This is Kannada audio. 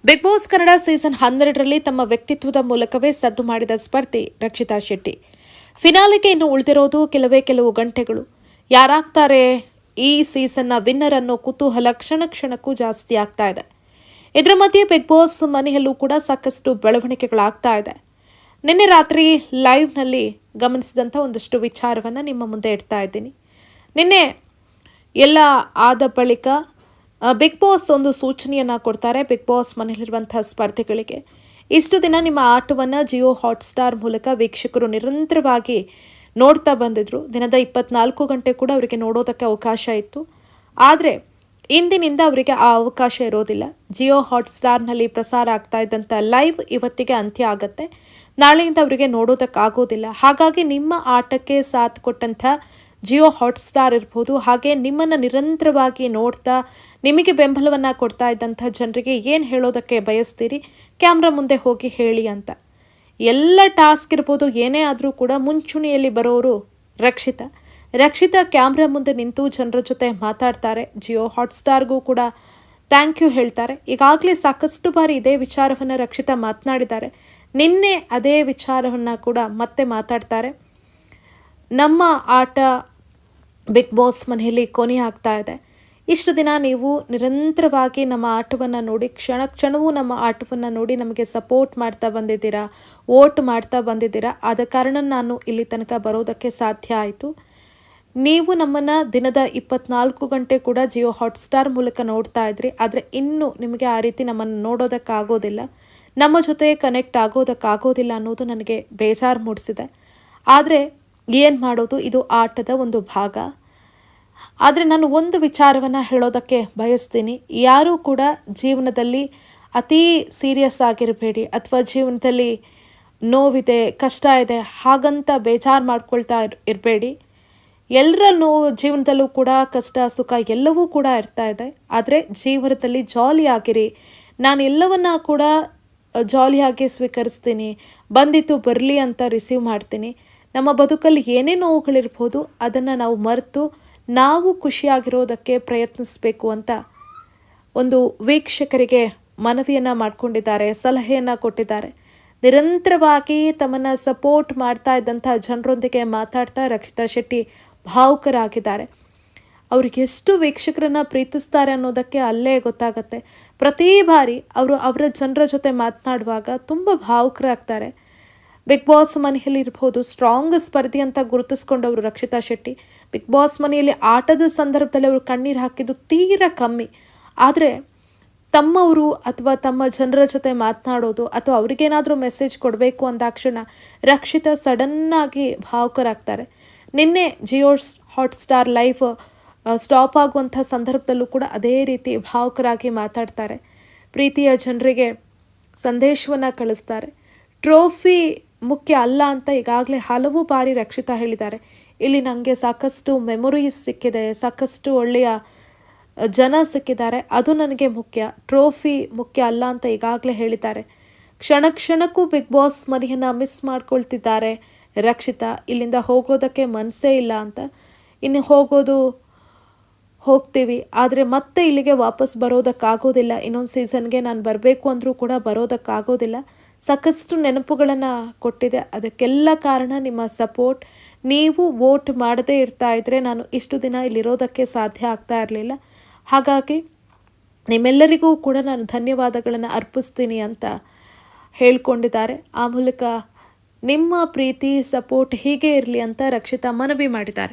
ಬಿಗ್ ಬಾಸ್ ಕನ್ನಡ ಸೀಸನ್ 12ರಲ್ಲಿ ತಮ್ಮ ವ್ಯಕ್ತಿತ್ವದ ಮೂಲಕವೇ ಸದ್ದು ಮಾಡಿದ ಸ್ಪರ್ಧಿ ರಕ್ಷಿತಾ ಶೆಟ್ಟಿ. ಫಿನಾಲೆಗೆ ಇನ್ನು ಉಳಿದಿರೋದು ಕೆಲವು ಗಂಟೆಗಳು. ಯಾರಾಗ್ತಾರೆ ಈ ಸೀಸನ್ನ ವಿನ್ನರ್ ಅನ್ನೋ ಕುತೂಹಲ ಕ್ಷಣ ಕ್ಷಣಕ್ಕೂ ಜಾಸ್ತಿ ಆಗ್ತಾ ಇದೆ. ಇದರ ಮಧ್ಯೆ ಬಿಗ್ ಬಾಸ್ ಮನೆಯಲ್ಲೂ ಕೂಡ ಸಾಕಷ್ಟು ಬೆಳವಣಿಗೆಗಳಾಗ್ತಾ ಇದೆ. ನಿನ್ನೆ ರಾತ್ರಿ ಲೈವ್ನಲ್ಲಿ ಗಮನಿಸಿದಂಥ ಒಂದಷ್ಟು ವಿಚಾರವನ್ನು ನಿಮ್ಮ ಮುಂದೆ ಇಡ್ತಾ ಇದ್ದೀನಿ. ನಿನ್ನೆ ಎಲ್ಲ ಆದ ಬಳಿಕ ಬಿಗ್ ಬಾಸ್ ಒಂದು ಸೂಚನೆಯನ್ನು ಕೊಡ್ತಾರೆ ಬಿಗ್ ಬಾಸ್ ಮನೆಯಲ್ಲಿರುವಂತಹ ಸ್ಪರ್ಧಿಗಳಿಗೆ. ಇಷ್ಟು ದಿನ ನಿಮ್ಮ ಆಟವನ್ನು ಜಿಯೋ ಹಾಟ್ಸ್ಟಾರ್ ಮೂಲಕ ವೀಕ್ಷಕರು ನಿರಂತರವಾಗಿ ನೋಡ್ತಾ ಬಂದಿದ್ರು. ದಿನದ 24 ಗಂಟೆ ಕೂಡ ಅವರಿಗೆ ನೋಡೋದಕ್ಕೆ ಅವಕಾಶ ಇತ್ತು. ಆದರೆ ಇಂದಿನಿಂದ ಅವರಿಗೆ ಆ ಅವಕಾಶ ಇರೋದಿಲ್ಲ. ಜಿಯೋ ಹಾಟ್ಸ್ಟಾರ್ನಲ್ಲಿ ಪ್ರಸಾರ ಆಗ್ತಾ ಇದ್ದಂಥ ಲೈವ್ ಇವತ್ತಿಗೆ ಅಂತ್ಯ ಆಗುತ್ತೆ. ನಾಳೆಯಿಂದ ಅವರಿಗೆ ನೋಡೋದಕ್ಕಾಗೋದಿಲ್ಲ. ಹಾಗಾಗಿ ನಿಮ್ಮ ಆಟಕ್ಕೆ ಸಾಥ್ ಕೊಟ್ಟಂಥ ಜಿಯೋ ಹಾಟ್ಸ್ಟಾರ್ ಇರ್ಬೋದು, ಹಾಗೆ ನಿಮ್ಮನ್ನು ನಿರಂತರವಾಗಿ ನೋಡ್ತಾ ನಿಮಗೆ ಬೆಂಬಲವನ್ನು ಕೊಡ್ತಾ ಇದ್ದಂಥ ಜನರಿಗೆ ಏನು ಹೇಳೋದಕ್ಕೆ ಬಯಸ್ತೀರಿ, ಕ್ಯಾಮ್ರಾ ಮುಂದೆ ಹೋಗಿ ಹೇಳಿ ಅಂತ. ಎಲ್ಲ ಟಾಸ್ಕ್ ಇರ್ಬೋದು, ಏನೇ ಆದರೂ ಕೂಡ ಮುಂಚೂಣಿಯಲ್ಲಿ ಬರೋರು ರಕ್ಷಿತಾ ಕ್ಯಾಮ್ರಾ ಮುಂದೆ ನಿಂತು ಜನರ ಜೊತೆ ಮಾತಾಡ್ತಾರೆ. ಜಿಯೋ ಹಾಟ್ಸ್ಟಾರ್ಗೂ ಕೂಡ ಥ್ಯಾಂಕ್ ಯು ಹೇಳ್ತಾರೆ. ಈಗಾಗಲೇ ಸಾಕಷ್ಟು ಬಾರಿ ಇದೇ ವಿಚಾರವನ್ನು ರಕ್ಷಿತಾ ಮಾತನಾಡಿದ್ದಾರೆ. ನಿನ್ನೆ ಅದೇ ವಿಚಾರವನ್ನು ಕೂಡ ಮತ್ತೆ ಮಾತಾಡ್ತಾರೆ. ನಮ್ಮ ಆಟ ಬಿಗ್ ಬಾಸ್ ಮನೆಯಲ್ಲಿ ಕೊನೆ ಆಗ್ತಾ ಇದೆ. ಇಷ್ಟು ದಿನ ನೀವು ನಿರಂತರವಾಗಿ ನಮ್ಮ ಆಟವನ್ನು ನೋಡಿ, ಕ್ಷಣ ಕ್ಷಣವೂ ನಮ್ಮ ಆಟವನ್ನು ನೋಡಿ ನಮಗೆ ಸಪೋರ್ಟ್ ಮಾಡ್ತಾ ಬಂದಿದ್ದೀರಾ, ವೋಟ್ ಮಾಡ್ತಾ ಬಂದಿದ್ದೀರಾ. ಆದ ಕಾರಣ ನಾನು ಇಲ್ಲಿ ತನಕ ಬರೋದಕ್ಕೆ ಸಾಧ್ಯ ಆಯಿತು. ನೀವು ನಮ್ಮನ್ನು ದಿನದ 24 ಗಂಟೆ ಕೂಡ ಜಿಯೋ ಹಾಟ್ಸ್ಟಾರ್ ಮೂಲಕ ನೋಡ್ತಾ ಇದ್ರಿ. ಆದರೆ ಇನ್ನೂ ನಿಮಗೆ ಆ ರೀತಿ ನಮ್ಮನ್ನು ನೋಡೋದಕ್ಕಾಗೋದಿಲ್ಲ, ನಮ್ಮ ಜೊತೆ ಕನೆಕ್ಟ್ ಆಗೋದಕ್ಕಾಗೋದಿಲ್ಲ ಅನ್ನೋದು ನನಗೆ ಬೇಜಾರು ಮೂಡಿಸಿದೆ. ಆದರೆ ಏನು ಮಾಡೋದು, ಇದು ಆಟದ ಒಂದು ಭಾಗ. ಆದರೆ ನಾನು ಒಂದು ವಿಚಾರವನ್ನು ಹೇಳೋದಕ್ಕೆ ಬಯಸ್ತೀನಿ. ಯಾರೂ ಕೂಡ ಜೀವನದಲ್ಲಿ ಅತೀ ಸೀರಿಯಸ್ ಆಗಿರಬೇಡಿ, ಅಥವಾ ಜೀವನದಲ್ಲಿ ನೋವಿದೆ, ಕಷ್ಟ ಇದೆ ಹಾಗಂತ ಬೇಜಾರು ಮಾಡ್ಕೊಳ್ತಾ ಇರಬೇಡಿ. ಎಲ್ಲರ ಜೀವನದಲ್ಲೂ ಕೂಡ ಕಷ್ಟ ಸುಖ ಎಲ್ಲವೂ ಕೂಡ ಇರ್ತಾ ಇದೆ. ಆದರೆ ಜೀವನದಲ್ಲಿ ಜಾಲಿಯಾಗಿರಿ. ನಾನು ಎಲ್ಲವನ್ನ ಕೂಡ ಜಾಲಿಯಾಗಿ ಸ್ವೀಕರಿಸ್ತೀನಿ, ಬಂದಿತ್ತು ಬರಲಿ ಅಂತ ರಿಸೀವ್ ಮಾಡ್ತೀನಿ. ನಮ್ಮ ಬದುಕಲ್ಲಿ ಏನೇ ನೋವುಗಳಿರ್ಬೋದು ಅದನ್ನು ನಾವು ಮರೆತು ನಾವು ಖುಷಿಯಾಗಿರೋದಕ್ಕೆ ಪ್ರಯತ್ನಿಸಬೇಕು ಅಂತ ಒಂದು ವೀಕ್ಷಕರಿಗೆ ಮನವಿಯನ್ನು ಮಾಡಿಕೊಂಡಿದ್ದಾರೆ, ಸಲಹೆಯನ್ನು ಕೊಟ್ಟಿದ್ದಾರೆ. ನಿರಂತರವಾಗಿ ತಮ್ಮನ್ನು ಸಪೋರ್ಟ್ ಮಾಡ್ತಾ ಇದ್ದಂಥ ಜನರೊಂದಿಗೆ ಮಾತಾಡ್ತಾ ರಕ್ಷಿತಾ ಶೆಟ್ಟಿ ಭಾವುಕರಾಗಿದ್ದಾರೆ. ಅವ್ರಿಗೆ ಎಷ್ಟು ವೀಕ್ಷಕರನ್ನು ಪ್ರೀತಿಸ್ತಾರೆ ಅನ್ನೋದಕ್ಕೆ ಅಲ್ಲೇ ಗೊತ್ತಾಗತ್ತೆ. ಪ್ರತಿ ಬಾರಿ ಅವರ ಜನರ ಜೊತೆ ಮಾತನಾಡುವಾಗ ತುಂಬ ಭಾವುಕರಾಗ್ತಾರೆ. ಬಿಗ್ ಬಾಸ್ ಮನೆಯಲ್ಲಿ ಇರ್ಬೋದು ಸ್ಟ್ರಾಂಗ್ ಸ್ಪರ್ಧಿ ಅಂತ ಗುರುತಿಸ್ಕೊಂಡವರು ರಕ್ಷಿತಾ ಶೆಟ್ಟಿ. ಬಿಗ್ ಬಾಸ್ ಮನೆಯಲ್ಲಿ ಆಟದ ಸಂದರ್ಭದಲ್ಲಿ ಅವರು ಕಣ್ಣೀರು ಹಾಕಿದ್ದು ತೀರಾ ಕಮ್ಮಿ. ಆದರೆ ತಮ್ಮವರು ಅಥವಾ ತಮ್ಮ ಜನರ ಜೊತೆ ಮಾತನಾಡೋದು ಅಥವಾ ಅವ್ರಿಗೇನಾದರೂ ಮೆಸೇಜ್ ಕೊಡಬೇಕು ಅಂದಾಕ್ಷಣ ರಕ್ಷಿತಾ ಸಡನ್ನಾಗಿ ಭಾವುಕರಾಗ್ತಾರೆ. ನಿನ್ನೆ ಜಿಯೋ ಹಾಟ್ಸ್ಟಾರ್ ಲೈವ್ ಸ್ಟಾಪ್ ಆಗುವಂಥ ಸಂದರ್ಭದಲ್ಲೂ ಕೂಡ ಅದೇ ರೀತಿ ಭಾವುಕರಾಗಿ ಮಾತಾಡ್ತಾರೆ. ಪ್ರೀತಿಯ ಜನರಿಗೆ ಸಂದೇಶವನ್ನು ಕಳಿಸ್ತಾರೆ. ಟ್ರೋಫಿ ಮುಖ್ಯ ಅಲ್ಲ ಅಂತ ಈಗಾಗಲೇ ಹಲವು ಬಾರಿ ರಕ್ಷಿತಾ ಹೇಳಿದ್ದಾರೆ. ಇಲ್ಲಿ ನನಗೆ ಸಾಕಷ್ಟು ಮೆಮೊರೀಸ್ ಸಿಕ್ಕಿದೆ, ಸಾಕಷ್ಟು ಒಳ್ಳೆಯ ಜನ ಸಿಕ್ಕಿದ್ದಾರೆ, ಅದು ನನಗೆ ಮುಖ್ಯ, ಟ್ರೋಫಿ ಮುಖ್ಯ ಅಲ್ಲ ಅಂತ ಈಗಾಗಲೇ ಹೇಳಿದ್ದಾರೆ. ಕ್ಷಣ ಕ್ಷಣಕ್ಕೂ ಬಿಗ್ ಬಾಸ್ ಮನೆಯನ್ನು ಮಿಸ್ ಮಾಡ್ಕೊಳ್ತಿದ್ದಾರೆ ರಕ್ಷಿತಾ. ಇಲ್ಲಿಂದ ಹೋಗೋದಕ್ಕೆ ಮನಸ್ಸೇ ಇಲ್ಲ ಅಂತ. ಇನ್ನು ಹೋಗ್ತೀವಿ, ಆದರೆ ಮತ್ತೆ ಇಲ್ಲಿಗೆ ವಾಪಸ್ ಬರೋದಕ್ಕಾಗೋದಿಲ್ಲ. ಇನ್ನೊಂದು ಸೀಸನ್ಗೆ ನಾನು ಬರಬೇಕು ಅಂದರೂ ಕೂಡ ಬರೋದಕ್ಕಾಗೋದಿಲ್ಲ. ಸಾಕಷ್ಟು ನೆನಪುಗಳನ್ನು ಕೊಟ್ಟಿದೆ. ಅದಕ್ಕೆಲ್ಲ ಕಾರಣ ನಿಮ್ಮ ಸಪೋರ್ಟ್. ನೀವು ವೋಟ್ ಮಾಡದೇ ಇರ್ತಾ ಇದ್ದರೆ ನಾನು ಇಷ್ಟು ದಿನ ಇಲ್ಲಿರೋದಕ್ಕೆ ಸಾಧ್ಯ ಆಗ್ತಾ ಇರಲಿಲ್ಲ. ಹಾಗಾಗಿ ನಿಮ್ಮೆಲ್ಲರಿಗೂ ಕೂಡ ನಾನು ಧನ್ಯವಾದಗಳನ್ನು ಅರ್ಪಿಸ್ತೀನಿ ಅಂತ ಹೇಳ್ಕೊಂಡಿದ್ದಾರೆ. ಆ ಮೂಲಕ ನಿಮ್ಮ ಪ್ರೀತಿ ಸಪೋರ್ಟ್ ಹೀಗೆ ಇರಲಿ ಅಂತ ರಕ್ಷಿತಾ ಮನವಿ ಮಾಡಿದ್ದಾರೆ.